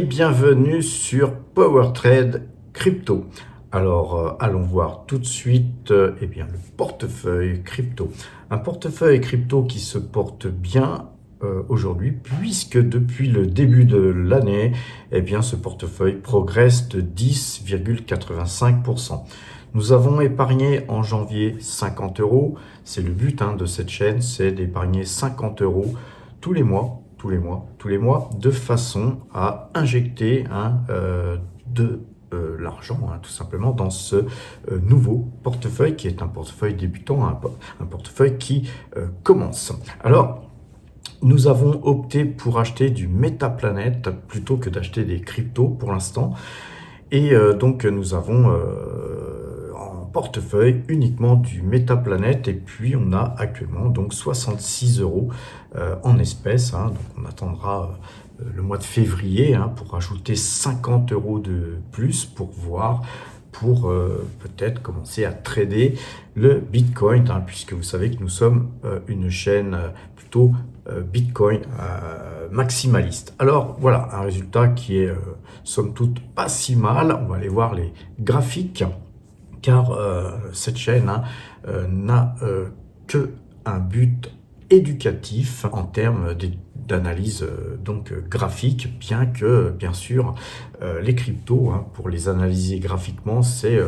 bienvenue sur PowerTrade Crypto. Alors, allons voir tout de suite le portefeuille crypto. Un portefeuille crypto qui se porte bien aujourd'hui, puisque depuis le début de l'année, ce portefeuille progresse de 10,85%. Nous avons épargné en janvier 50 €. C'est le but de cette chaîne, c'est d'épargner 50 € tous les mois, de façon à injecter de l'argent tout simplement dans ce nouveau portefeuille qui est un portefeuille débutant, un portefeuille qui commence. Alors, nous avons opté pour acheter du Metaplanet plutôt que d'acheter des cryptos pour l'instant. Et donc nous avons en portefeuille uniquement du Metaplanet, et puis on a actuellement donc 66 € en espèces. Donc on attendra le mois de février pour ajouter 50 € de plus pour voir, pour peut-être commencer à trader le Bitcoin, puisque vous savez que nous sommes une chaîne plutôt Bitcoin maximaliste. Alors voilà, un résultat qui est somme toute pas si mal. On va aller voir les graphiques, car cette chaîne n'a que un but éducatif en termes d'analyse graphique, bien que bien sûr les cryptos, pour les analyser graphiquement, c'est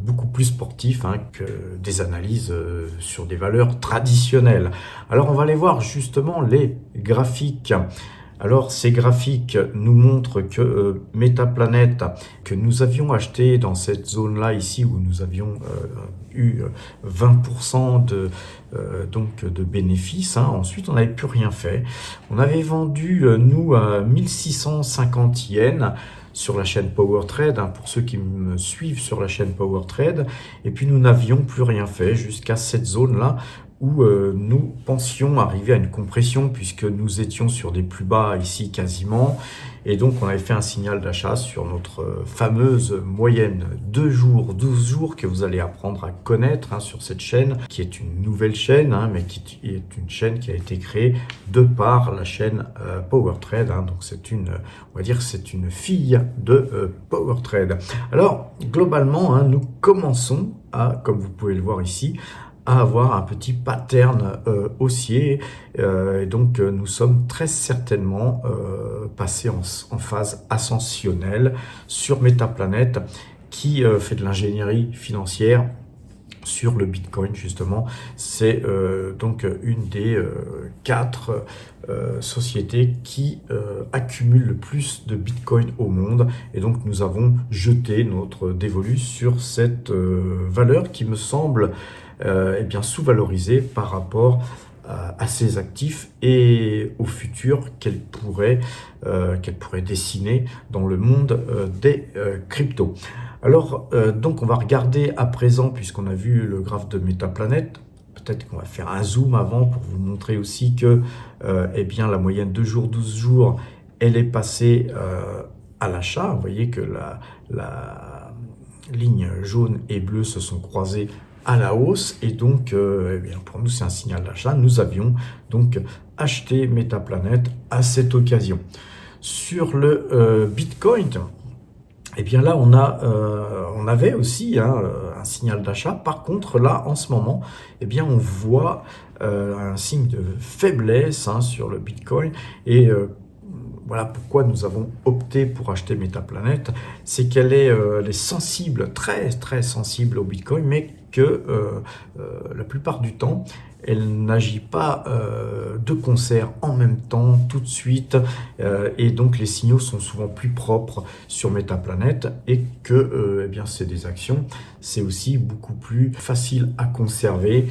beaucoup plus sportif que des analyses sur des valeurs traditionnelles. Alors on va aller voir justement les graphiques. Alors ces graphiques nous montrent que Metaplanet, que nous avions acheté dans cette zone-là ici, où nous avions eu 20% de bénéfices, ensuite on n'avait plus rien fait. On avait vendu nous à 1650 yens sur la chaîne PowerTrade, pour ceux qui me suivent sur la chaîne PowerTrade, et puis nous n'avions plus rien fait jusqu'à cette zone-là où nous pensions arriver à une compression, puisque nous étions sur des plus bas ici quasiment, et donc on avait fait un signal d'achat sur notre fameuse moyenne 2 jours, 12 jours, que vous allez apprendre à connaître sur cette chaîne, qui est une nouvelle chaîne, mais qui est une chaîne qui a été créée de par la chaîne PowerTrade, donc c'est une, on va dire, c'est une fille de PowerTrade. Alors globalement, nous commençons à, comme vous pouvez le voir ici, à avoir un petit pattern haussier, et donc nous sommes très certainement passés en phase ascensionnelle sur Metaplanet, qui fait de l'ingénierie financière sur le Bitcoin justement. C'est donc une des 4 sociétés qui accumulent le plus de Bitcoin au monde, et donc nous avons jeté notre dévolu sur cette valeur qui me semble sous-valorisée par rapport à ses actifs et au futur qu'elle pourrait dessiner dans le monde des cryptos. Alors donc on va regarder à présent, puisqu'on a vu le graphe de Metaplanet. Peut-être qu'on va faire un zoom avant pour vous montrer aussi que la moyenne 2 jours, 12 jours, elle est passée à l'achat. Vous voyez que la ligne jaune et bleue se sont croisées à la hausse, et donc pour nous c'est un signal d'achat. Nous avions donc acheté Metaplanet à cette occasion. Sur le Bitcoin, là on avait aussi un signal d'achat. Par contre là en ce moment on voit un signe de faiblesse sur le Bitcoin, et voilà pourquoi nous avons opté pour acheter Metaplanet. C'est qu'elle est sensible, très très sensible au Bitcoin, mais que la plupart du temps, elle n'agit pas de concert en même temps, tout de suite, et donc les signaux sont souvent plus propres sur Metaplanet, et que c'est des actions, c'est aussi beaucoup plus facile à conserver.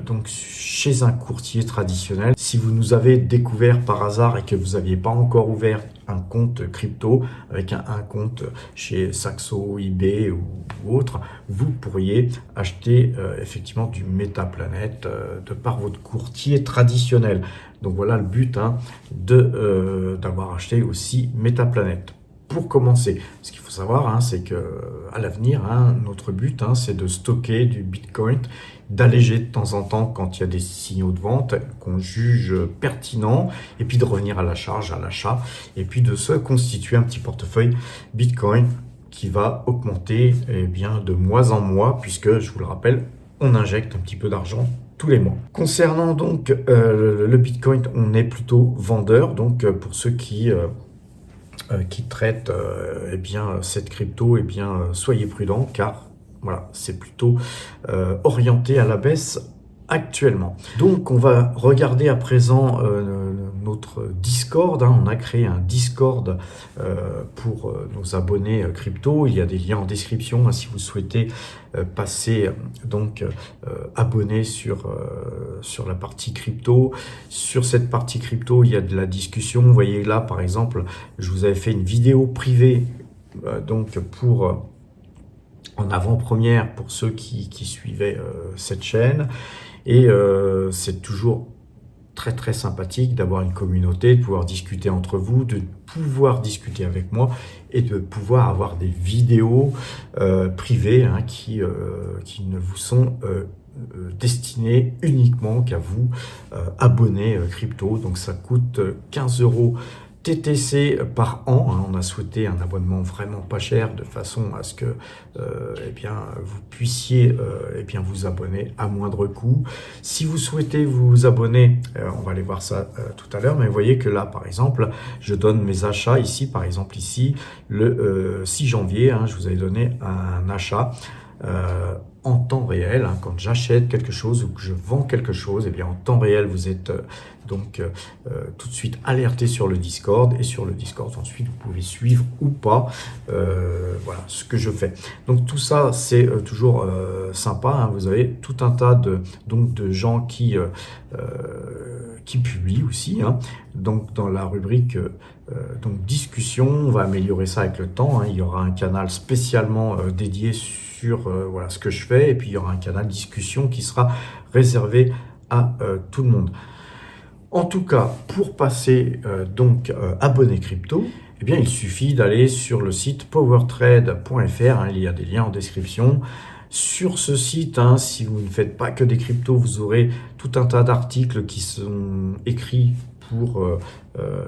Donc chez un courtier traditionnel, si vous nous avez découvert par hasard et que vous n'aviez pas encore ouvert un compte crypto avec un compte chez Saxo, eBay ou autre, vous pourriez acheter effectivement du Metaplanet de par votre courtier traditionnel. Donc voilà le but d'avoir acheté aussi Metaplanet. pour commencer. Ce qu'il faut savoir, hein, c'est que à l'avenir, hein, notre but, hein, c'est de stocker du Bitcoin, d'alléger de temps en temps quand il y a des signaux de vente qu'on juge pertinents, et puis de revenir à la charge, à l'achat, et puis de se constituer un petit portefeuille Bitcoin qui va augmenter bien, de mois en mois, puisque, je vous le rappelle, on injecte un petit peu d'argent tous les mois. Concernant donc le Bitcoin, on est plutôt vendeur, donc pour ceux qui traitent eh bien, cette crypto, eh bien, soyez prudents, car voilà, c'est plutôt orienté à la baisse actuellement. Donc on va regarder à présent notre Discord, hein. On a créé un Discord pour nos abonnés crypto. Il y a des liens en description, hein, si vous souhaitez passer donc abonné sur la partie crypto. Sur cette partie crypto, il y a de la discussion. Vous voyez là par exemple, je vous avais fait une vidéo privée donc pour en avant-première pour ceux qui suivaient cette chaîne. Et c'est toujours très très sympathique d'avoir une communauté, de pouvoir discuter entre vous, de pouvoir discuter avec moi et de pouvoir avoir des vidéos privées, hein, qui ne vous sont destinées uniquement qu'à vous abonnés crypto. Donc ça coûte 15 € TTC par an, hein. On a souhaité un abonnement vraiment pas cher de façon à ce que eh bien, vous puissiez eh bien, vous abonner à moindre coût. Si vous souhaitez vous abonner, on va aller voir ça tout à l'heure, mais vous voyez que là par exemple, je donne mes achats ici, par exemple ici, le 6 janvier, hein, je vous avais donné un achat en temps réel, hein, quand j'achète quelque chose ou que je vends quelque chose, et bien en temps réel, vous êtes donc tout de suite alerté sur le Discord, et sur le Discord ensuite vous pouvez suivre ou pas voilà ce que je fais. Donc tout ça c'est toujours sympa, hein. Vous avez tout un tas de gens qui publient aussi, hein. Donc dans la rubrique donc discussion, on va améliorer ça avec le temps, hein. Il y aura un canal spécialement dédié sur voilà ce que je fais, et puis il y aura un canal discussion qui sera réservé à tout le monde. En tout cas, pour passer donc abonné crypto, eh bien il suffit d'aller sur le site powertrade.fr, hein, il y a des liens en description. Sur ce site, hein, si vous ne faites pas que des cryptos, vous aurez tout un tas d'articles qui sont écrits pour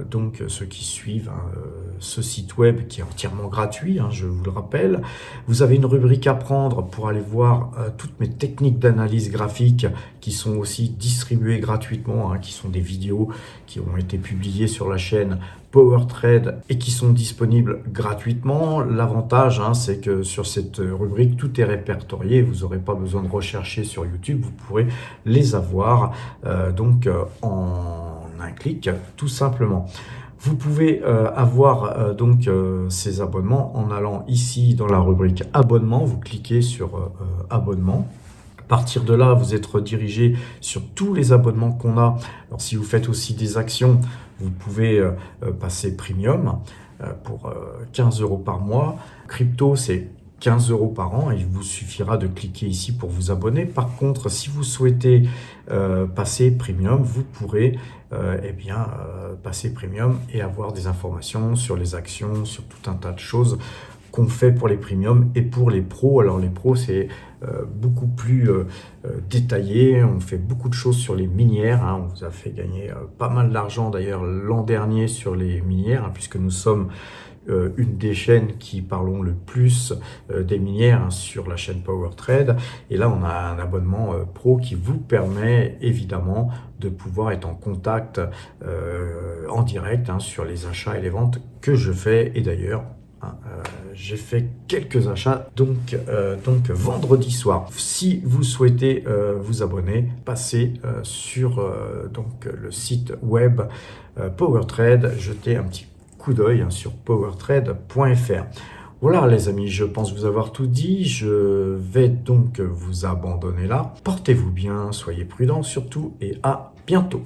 donc ceux qui suivent, hein, ce site web qui est entièrement gratuit, hein, je vous le rappelle. Vous avez une rubrique apprendre pour aller voir toutes mes techniques d'analyse graphique qui sont aussi distribuées gratuitement, hein, qui sont des vidéos qui ont été publiées sur la chaîne PowerTrade et qui sont disponibles gratuitement. L'avantage, hein, c'est que sur cette rubrique, tout est répertorié. Vous n'aurez pas besoin de rechercher sur YouTube. Vous pourrez les avoir donc en un clic, tout simplement. Vous pouvez avoir donc ces abonnements en allant ici dans la rubrique abonnement. Vous cliquez sur abonnement. À partir de là, vous êtes redirigé sur tous les abonnements qu'on a. Alors, si vous faites aussi des actions, vous pouvez passer premium pour 15 € par mois. Crypto, c'est 15 € par an, et il vous suffira de cliquer ici pour vous abonner. Par contre, si vous souhaitez passer premium, vous pourrez eh bien, passer premium et avoir des informations sur les actions, sur tout un tas de choses qu'on fait pour les premiums et pour les pros. Alors les pros, c'est beaucoup plus détaillé. On fait beaucoup de choses sur les minières, hein. On vous a fait gagner pas mal d'argent d'ailleurs l'an dernier sur les minières, hein, puisque nous sommes une des chaînes qui parlons le plus des minières, hein, sur la chaîne PowerTrade. Et là, on a un abonnement pro qui vous permet évidemment de pouvoir être en contact en direct, hein, sur les achats et les ventes que je fais. Et d'ailleurs, hein, j'ai fait quelques achats donc vendredi soir. Si vous souhaitez vous abonner, passez sur donc le site web PowerTrade, jetez un petit coup d'œil, hein, sur powertrade.fr. Voilà les amis, je pense vous avoir tout dit. Je vais donc vous abandonner là. Portez-vous bien, soyez prudents surtout, et à bientôt.